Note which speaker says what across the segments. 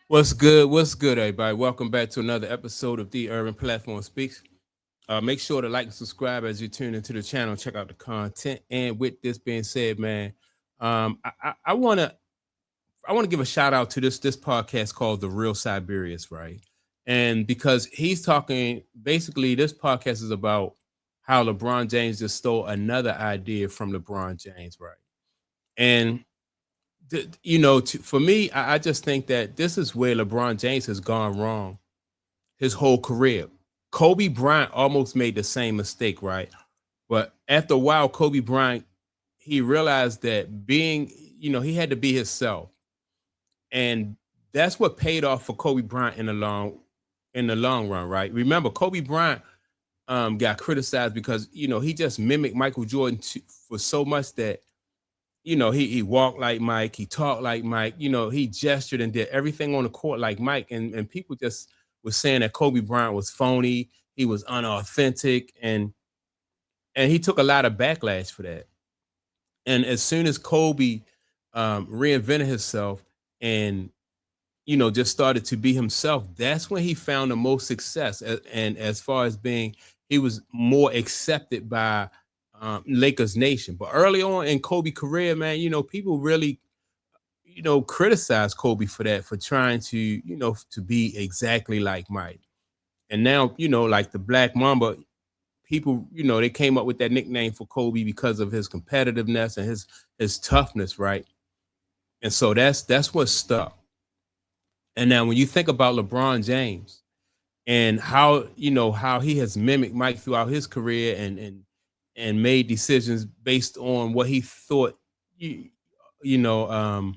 Speaker 1: What's good? What's good, everybody? Welcome back to another episode of The Urban Platform Speaks. Make sure to like and subscribe as you tune into the channel. Check out the content. And with this being said, man, I wanna give a shout out to this podcast called The Real Siberius, right? And because he's talking, basically, this podcast is about how LeBron James just stole another idea from LeBron James, right? And for me, I just think that this is where LeBron James has gone wrong his whole career. Kobe Bryant almost made the same mistake, right? But after a while, Kobe Bryant, he realized that he had to be himself. And that's what paid off for Kobe Bryant in the long run, right? Remember, Kobe Bryant got criticized because he just mimicked Michael Jordan for so much that he walked like Mike, he talked like Mike, he gestured and did everything on the court like Mike. And people just was saying that Kobe Bryant was phony, he was unauthentic, and he took a lot of backlash for that. And as soon as Kobe reinvented himself and just started to be himself, that's when he found the most success. And as far as he was more accepted by Lakers Nation. But early on in Kobe's career, man, people really, criticized Kobe for that, for trying to be exactly like Mike. And now, like the Black Mamba, people, they came up with that nickname for Kobe because of his competitiveness and his toughness, right? And so that's what stuck. And now when you think about LeBron James and how he has mimicked Mike throughout his career and made decisions based on what he thought you, you know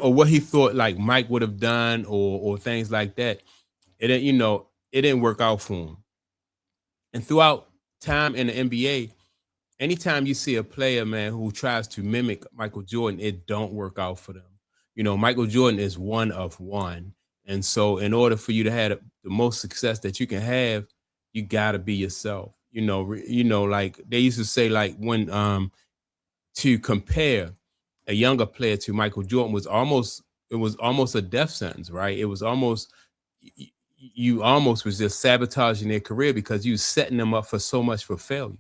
Speaker 1: or what he thought like Mike would have done or things like that. It didn't work out for him. And throughout time in the NBA, anytime you see a player, man, who tries to mimic Michael Jordan, it don't work out for them. Michael Jordan is one of one. And so in order for you to have the most success that you can have, you got to be yourself. Like they used to say, like, when to compare a younger player to Michael Jordan was almost a death sentence, right? It was almost you almost was just sabotaging their career because you setting them up for so much for failure.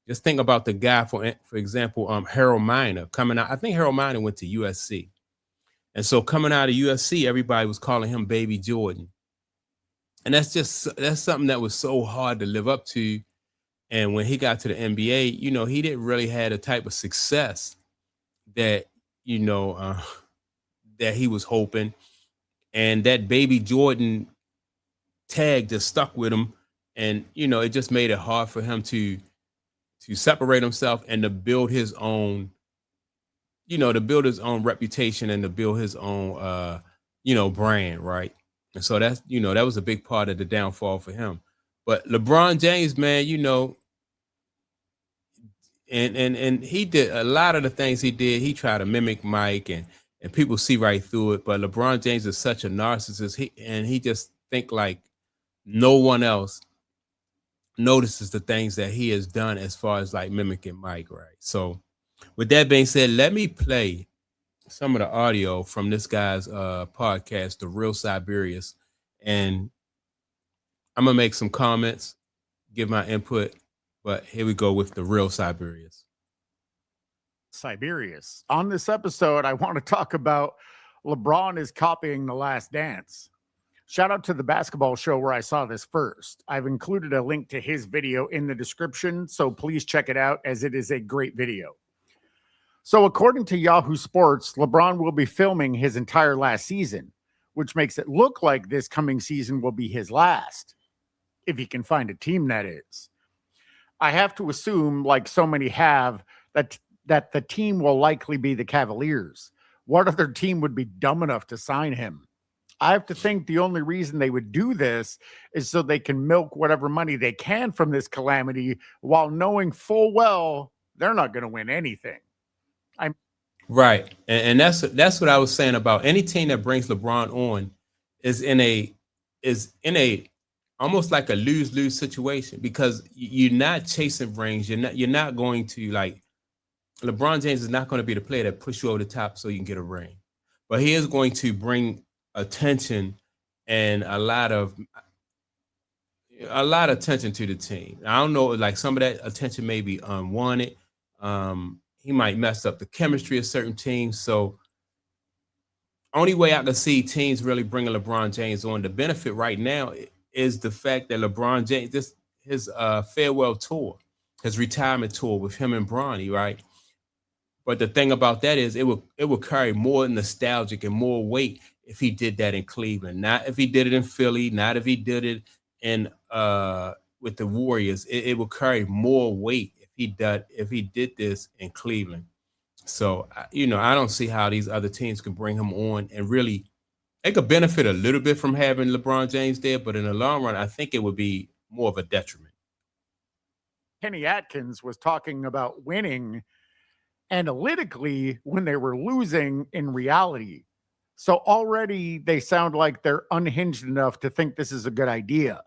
Speaker 1: Just think about the guy, for example, Harold Miner coming out. I think Harold Miner went to USC. And so coming out of USC, everybody was calling him Baby Jordan. And that's something that was so hard to live up to. And when he got to the NBA, he didn't really have the type of success that, that he was hoping. And that Baby Jordan tag just stuck with him. And, it just made it hard for him to separate himself and to build his own, reputation and to build his own, brand, right? And so that was a big part of the downfall for him. But LeBron James, man, and he did a lot of the things he did. He tried to mimic Mike, and people see right through it. But LeBron James is such a narcissist, he just think like no one else notices the things that he has done as far as like mimicking Mike, right? So with that being said, let me play some of the audio from this guy's podcast, The Real Siberius, and I'm gonna make some comments, give my input, but here we go with The Real Siberius.
Speaker 2: Siberius. On this episode, I want to talk about LeBron is copying The Last Dance. Shout out to the basketball show where I saw this first. I've included a link to his video in the description, so please check it out as it is a great video. So according to Yahoo Sports, LeBron will be filming his entire last season, which makes it look like this coming season will be his last, if he can find a team, that is. I have to assume, like so many have, that the team will likely be the Cavaliers. What other team would be dumb enough to sign him? I have to think the only reason they would do this is so they can milk whatever money they can from this calamity while knowing full well they're not going to win anything.
Speaker 1: Right. And that's what I was saying about any team that brings LeBron on is in a almost like a lose-lose situation because you're not chasing rings. You're not going to, like, LeBron James is not going to be the player that push you over the top so you can get a ring. but he is going to bring attention and a lot of attention to the team. I don't know, like some of that attention may be unwanted. He might mess up the chemistry of certain teams. So only way I can see teams really bringing LeBron James on, the benefit right now is the fact that LeBron James, this his farewell tour, his retirement tour with him and Bronny, right? But the thing about that is it would carry more nostalgic and more weight if he did that in Cleveland. Not if he did it in Philly, not if he did it in with the Warriors. It would carry more weight if he did this in Cleveland. So I don't see how these other teams can bring him on and really they could benefit a little bit from having LeBron James there, but in the long run, I think it would be more of a detriment.
Speaker 2: Kenny Atkins was talking about winning analytically when they were losing in reality. So already they sound like they're unhinged enough to think this is a good idea.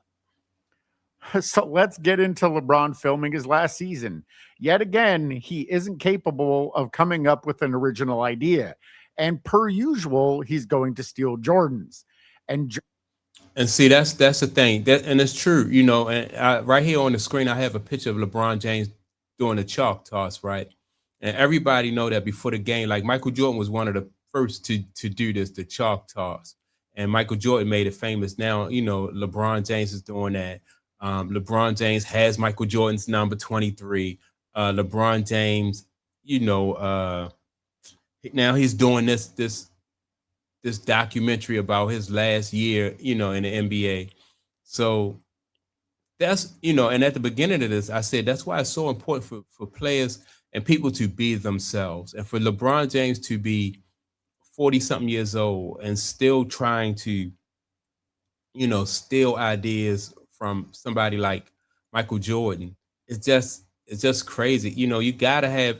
Speaker 2: So let's get into LeBron filming his last season. Yet again, he isn't capable of coming up with an original idea. And per usual, he's going to steal Jordans.
Speaker 1: And see, that's the thing, and it's true, And right here on the screen, I have a picture of LeBron James doing the chalk toss, right? And everybody know that before the game, like Michael Jordan was one of the first to do this, the chalk toss, and Michael Jordan made it famous. Now, LeBron James is doing that. LeBron James has Michael Jordan's number 23. LeBron James, now he's doing this documentary about his last year, in the NBA. So and at the beginning of this, I said that's why it's so important for players and people to be themselves. And for LeBron James to be 40 something years old and still trying to, steal ideas from somebody like Michael Jordan, it's just crazy. You gotta have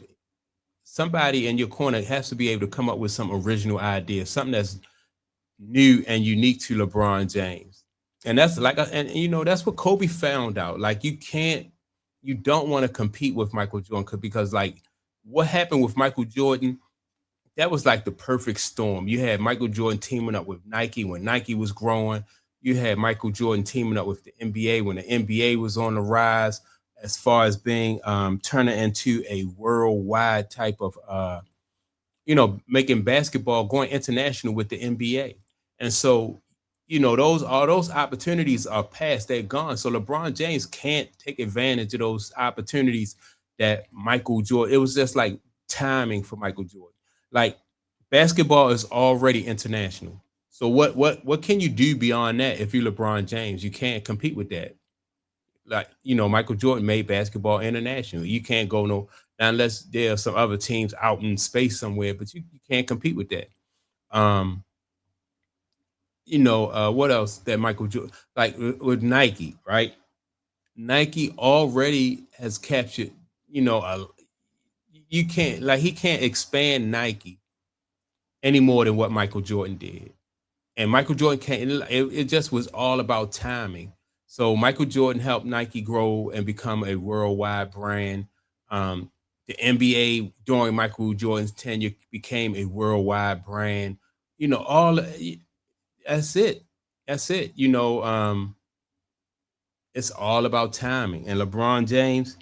Speaker 1: somebody in your corner has to be able to come up with some original idea, something that's new and unique to LeBron James. And that's that's what Kobe found out. Like you don't want to compete with Michael Jordan because like what happened with Michael Jordan, that was like the perfect storm. You had Michael Jordan teaming up with Nike when Nike was growing. You had Michael Jordan teaming up with the NBA when the NBA was on the rise as far as being turning into a worldwide type of making basketball going international with the NBA. And so, those opportunities are past, they're gone. So LeBron James can't take advantage of those opportunities that Michael Jordan. It was just like timing for Michael Jordan. Like basketball is already international. So what can you do beyond that if you're LeBron James? You can't compete with that. Like, Michael Jordan made basketball international. You can't go unless there are some other teams out in space somewhere, but you can't compete with that. Um, what else that Michael Jordan, like with Nike, right? Nike already has captured, you can't, like, he can't expand Nike any more than what Michael Jordan did. And Michael Jordan can't, it just was all about timing. So Michael Jordan helped Nike grow and become a worldwide brand. The NBA during Michael Jordan's tenure became a worldwide brand. All that's it. That's it. It's all about timing. And LeBron James,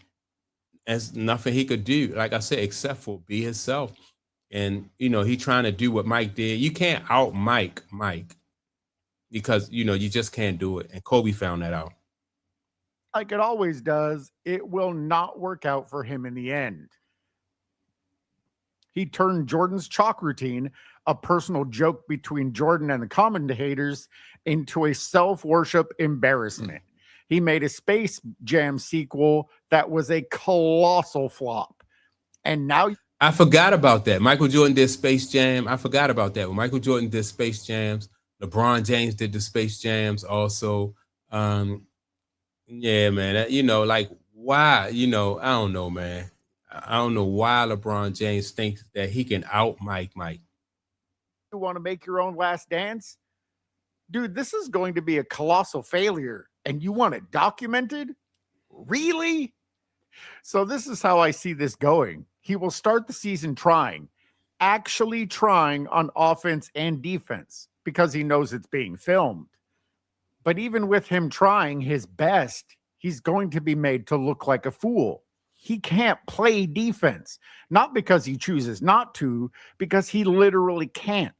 Speaker 1: there's nothing he could do, like I said, except for be himself. And he trying to do what Mike did. You can't out Mike because you just can't do it. And Kobe found that out.
Speaker 2: like it always does, it will not work out for him in the end. He turned Jordan's chalk routine, a personal joke between Jordan and the commentators, into a self-worship embarrassment. He made a Space Jam sequel that was a colossal flop. And now
Speaker 1: I forgot about that. Michael Jordan did Space Jam. I forgot about that. When Michael Jordan did Space Jams, LeBron James did the Space Jams also. Yeah, man. Like why? I don't know, man. I don't know why LeBron James thinks that he can out Mike.
Speaker 2: you want to make your own Last Dance, dude, this is going to be a colossal failure and you want it documented? Really? So this is how I see this going. He will start the season trying, actually trying on offense and defense because he knows it's being filmed. But even with him trying his best, he's going to be made to look like a fool. He can't play defense, not because he chooses not to, because he literally can't.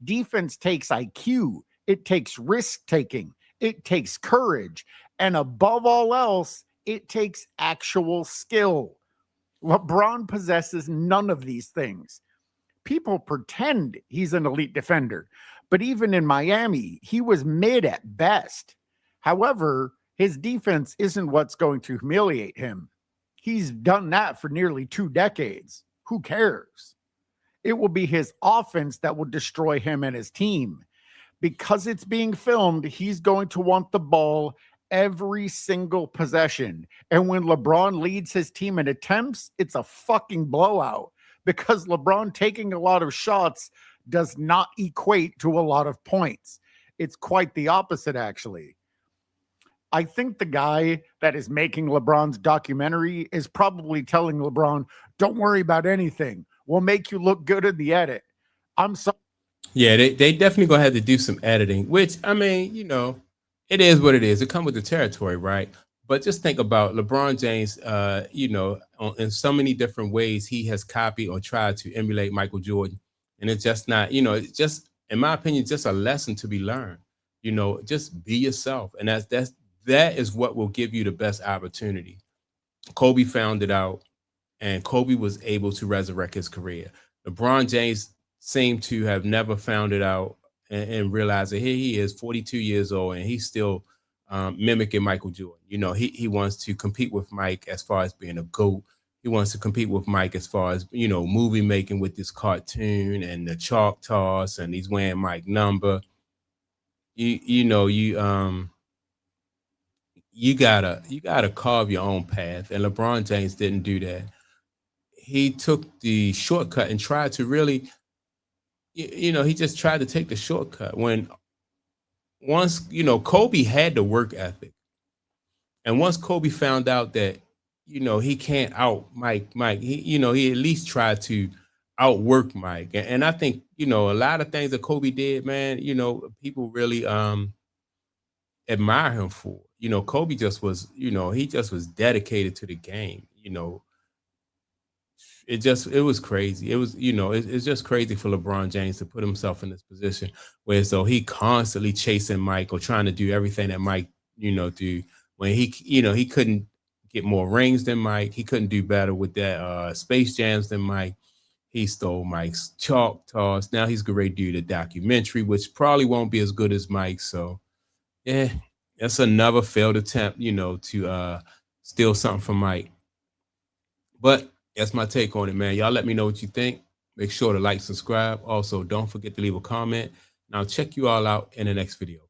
Speaker 2: Defense takes IQ, it takes risk taking, it takes courage, and above all else, it takes actual skill. LeBron possesses none of these things. People pretend he's an elite defender, but even in Miami, he was mid at best. However, his defense isn't what's going to humiliate him. He's done that for nearly 2 decades. Who cares? It will be his offense that will destroy him and his team. Because it's being filmed, he's going to want the ball every single possession. And when LeBron leads his team in attempts, it's a fucking blowout because LeBron taking a lot of shots does not equate to a lot of points. It's quite the opposite, actually. I think the guy that is making LeBron's documentary is probably telling LeBron, don't worry about anything. We'll make you look good in the edit. I'm sorry.
Speaker 1: Yeah, they definitely gonna have to do some editing, which I mean, it is what it is. It comes with the territory, right? But just think about LeBron James, in so many different ways he has copied or tried to emulate Michael Jordan. And it's just not, it's just, in my opinion, just a lesson to be learned. Just be yourself. And that is what will give you the best opportunity. Kobe found it out, and Kobe was able to resurrect his career. LeBron James seemed to have never found it out and realized that here he is, 42 years old, and he's still mimicking Michael Jordan. He wants to compete with Mike as far as being a GOAT. He wants to compete with Mike as far as, movie making with this cartoon and the chalk toss, and he's wearing Mike number. You gotta carve your own path. And LeBron James didn't do that. He took the shortcut and tried to really, he just tried to take the shortcut when once, Kobe had the work ethic. And once Kobe found out that, he can't out Mike, he at least tried to outwork Mike. And I think, a lot of things that Kobe did, man, people really admire him for. Kobe just was, he just was dedicated to the game. It was crazy. It was, it's just crazy for LeBron James to put himself in this position where so he constantly chasing Mike or trying to do everything that Mike, do when he couldn't get more rings than Mike. He couldn't do better with that Space Jams than Mike. He stole Mike's chalk toss. Now he's going to do the documentary, which probably won't be as good as Mike. So yeah, that's another failed attempt, to steal something from Mike. But that's my take on it, man. Y'all let me know what you think. Make sure to like, subscribe. Also, don't forget to leave a comment. And I'll check you all out in the next video.